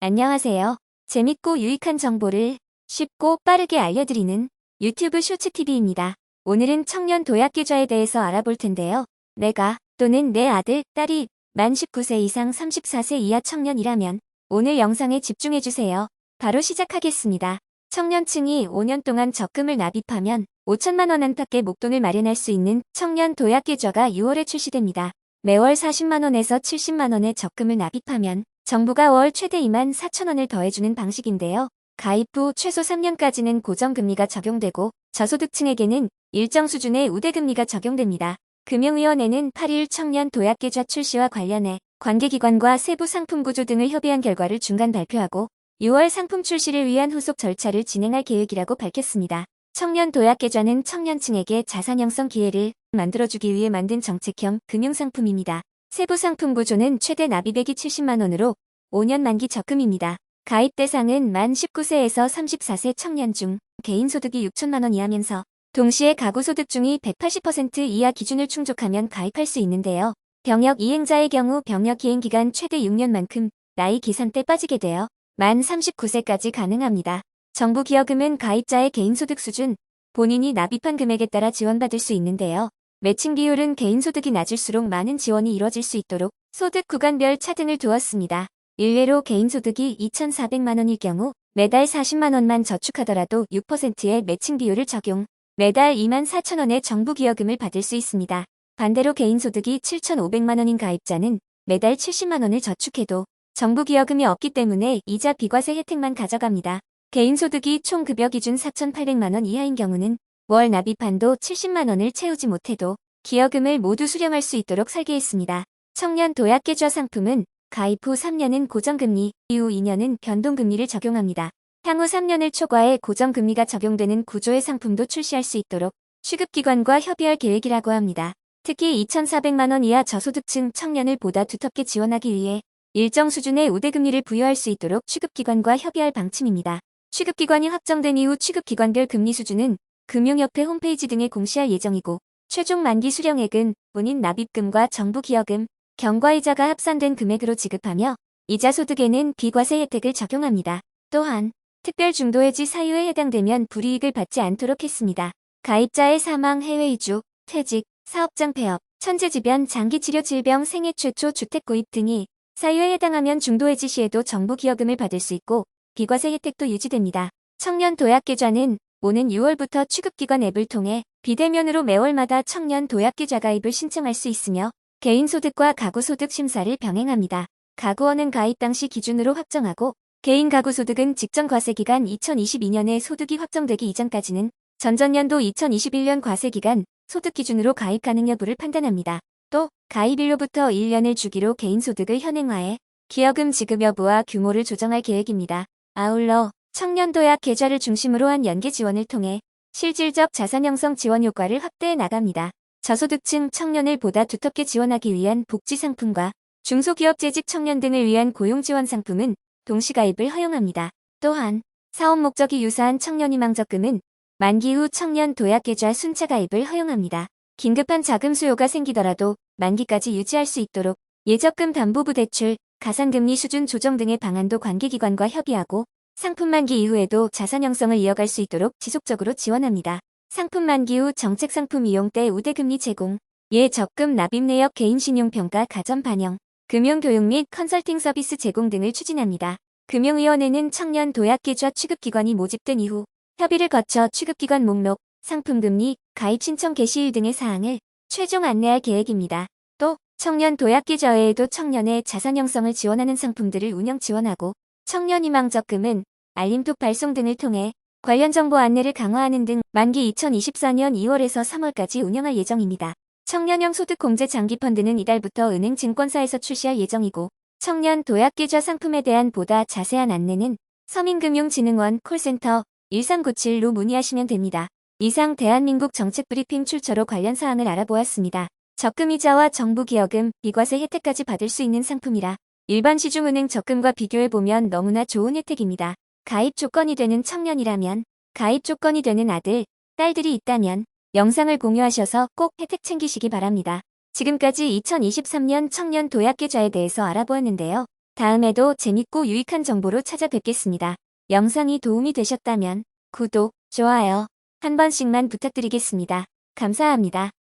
안녕하세요. 재밌고 유익한 정보를 쉽고 빠르게 알려드리는 유튜브 쇼츠TV입니다. 오늘은 청년 도약 계좌에 대해서 알아볼 텐데요. 내가 또는 내 아들, 딸이 만 19세 이상 34세 이하 청년이라면 오늘 영상에 집중해주세요. 바로 시작하겠습니다. 청년층이 5년 동안 적금을 납입하면 5천만 원 안팎의 목돈을 마련할 수 있는 청년 도약 계좌가 6월에 출시됩니다. 매월 40만 원에서 70만 원의 적금을 납입하면 정부가 월 최대 2만 4천 원을 더해주는 방식인데요. 가입 후 최소 3년까지는 고정금리가 적용되고 저소득층에게는 일정 수준의 우대금리가 적용됩니다. 금융위원회는 8일 청년 도약계좌 출시와 관련해 관계기관과 세부 상품 구조 등을 협의한 결과를 중간 발표하고 6월 상품 출시를 위한 후속 절차를 진행할 계획이라고 밝혔습니다. 청년 도약계좌는 청년층에게 자산 형성 기회를 만들어주기 위해 만든 정책형 금융상품입니다. 세부 상품 구조는 최대 납입액이 70만 원으로 5년 만기 적금입니다. 가입 대상은 만 19세에서 34세 청년 중 개인 소득이 6천만 원 이하면서 동시에 가구 소득 중이 180% 이하 기준을 충족하면 가입할 수 있는데요. 병역 이행자의 경우 병역 이행 기간 최대 6년만큼 나이 계산 때 빠지게 되어 만 39세까지 가능합니다. 정부 기여금은 가입자의 개인 소득 수준, 본인이 납입한 금액에 따라 지원받을 수 있는데요. 매칭 비율은 개인 소득이 낮을수록 많은 지원이 이뤄질 수 있도록 소득 구간별 차등을 두었습니다. 일례로 개인 소득이 2,400만 원일 경우 매달 40만 원만 저축하더라도 6%의 매칭 비율을 적용, 매달 2만 4천 원의 정부 기여금을 받을 수 있습니다. 반대로 개인 소득이 7,500만 원인 가입자는 매달 70만 원을 저축해도 정부 기여금이 없기 때문에 이자 비과세 혜택만 가져갑니다. 개인 소득이 총 급여 기준 4,800만 원 이하인 경우는 월 납입 한도 70만 원을 채우지 못해도 기여금을 모두 수령할 수 있도록 설계했습니다. 청년 도약계좌 상품은 가입 후 3년은 고정금리, 이후 2년은 변동금리를 적용합니다. 향후 3년을 초과해 고정금리가 적용되는 구조의 상품도 출시할 수 있도록 취급기관과 협의할 계획이라고 합니다. 특히 2,400만 원 이하 저소득층 청년을 보다 두텁게 지원하기 위해 일정 수준의 우대금리를 부여할 수 있도록 취급기관과 협의할 방침입니다. 취급기관이 확정된 이후 취급기관별 금리 수준은 금융협회 홈페이지 등에 공시할 예정이고 최종 만기 수령액은 본인 납입금과 정부 기여금, 경과이자가 합산된 금액으로 지급하며 이자 소득에는 비과세 혜택을 적용합니다. 또한 특별 중도해지 사유에 해당되면 불이익을 받지 않도록 했습니다. 가입자의 사망, 해외 이주, 퇴직, 사업장 폐업, 천재지변, 장기치료, 질병, 생애 최초 주택 구입 등이 사유에 해당하면 중도해지 시에도 정부 기여금을 받을 수 있고 비과세 혜택도 유지됩니다. 청년 도약계좌는 오는 6월부터 취급기관 앱을 통해 비대면으로 매월마다 청년 도약계좌 가입을 신청할 수 있으며 개인 소득과 가구 소득 심사를 병행합니다. 가구원은 가입 당시 기준으로 확정하고 개인 가구 소득은 직전 과세 기간 2022년에 소득이 확정되기 이전까지는 전전년도 2021년 과세 기간 소득 기준으로 가입 가능 여부를 판단합니다. 또 가입일로부터 1년을 주기로 개인 소득을 현행화해 기여금 지급 여부와 규모를 조정할 계획입니다. 아울러 청년 도약 계좌를 중심으로 한 연계 지원을 통해 실질적 자산 형성 지원 효과를 확대해 나갑니다. 저소득층 청년을 보다 두텁게 지원하기 위한 복지 상품과 중소기업 재직 청년 등을 위한 고용 지원 상품은 동시 가입을 허용합니다. 또한 사업 목적이 유사한 청년희망 적금은 만기 후 청년 도약 계좌 순차 가입을 허용합니다. 긴급한 자금 수요가 생기더라도 만기까지 유지할 수 있도록 예적금 담보부 대출, 가산금리 수준 조정 등의 방안도 관계기관과 협의하고 상품 만기 이후에도 자산 형성을 이어갈 수 있도록 지속적으로 지원합니다. 상품 만기 후 정책 상품 이용 때 우대금리 제공, 예적금 납입 내역 개인 신용평가 가점 반영, 금융교육 및 컨설팅 서비스 제공 등을 추진합니다. 금융위원회는 청년 도약계좌 취급기관이 모집된 이후 협의를 거쳐 취급기관 목록, 상품금리, 가입 신청 개시일 등의 사항을 최종 안내할 계획입니다. 또 청년 도약계좌 외에도 청년의 자산 형성을 지원하는 상품들을 운영 지원하고 청년희망 적금은 알림톡 발송 등을 통해 관련 정보 안내를 강화하는 등 만기 2024년 2월에서 3월까지 운영할 예정입니다. 청년형 소득공제 장기펀드는 이달부터 은행 증권사에서 출시할 예정이고 청년 도약계좌 상품에 대한 보다 자세한 안내는 서민금융진흥원 콜센터 1397로 문의하시면 됩니다. 이상 대한민국 정책브리핑 출처로 관련 사항을 알아보았습니다. 적금이자와 정부 기여금, 비과세 혜택까지 받을 수 있는 상품이라 일반 시중은행 적금과 비교해보면 너무나 좋은 혜택입니다. 가입 조건이 되는 청년이라면, 가입 조건이 되는 아들, 딸들이 있다면 영상을 공유하셔서 꼭 혜택 챙기시기 바랍니다. 지금까지 2023년 청년 도약계좌에 대해서 알아보았는데요. 다음에도 재밌고 유익한 정보로 찾아뵙겠습니다. 영상이 도움이 되셨다면 구독, 좋아요 한 번씩만 부탁드리겠습니다. 감사합니다.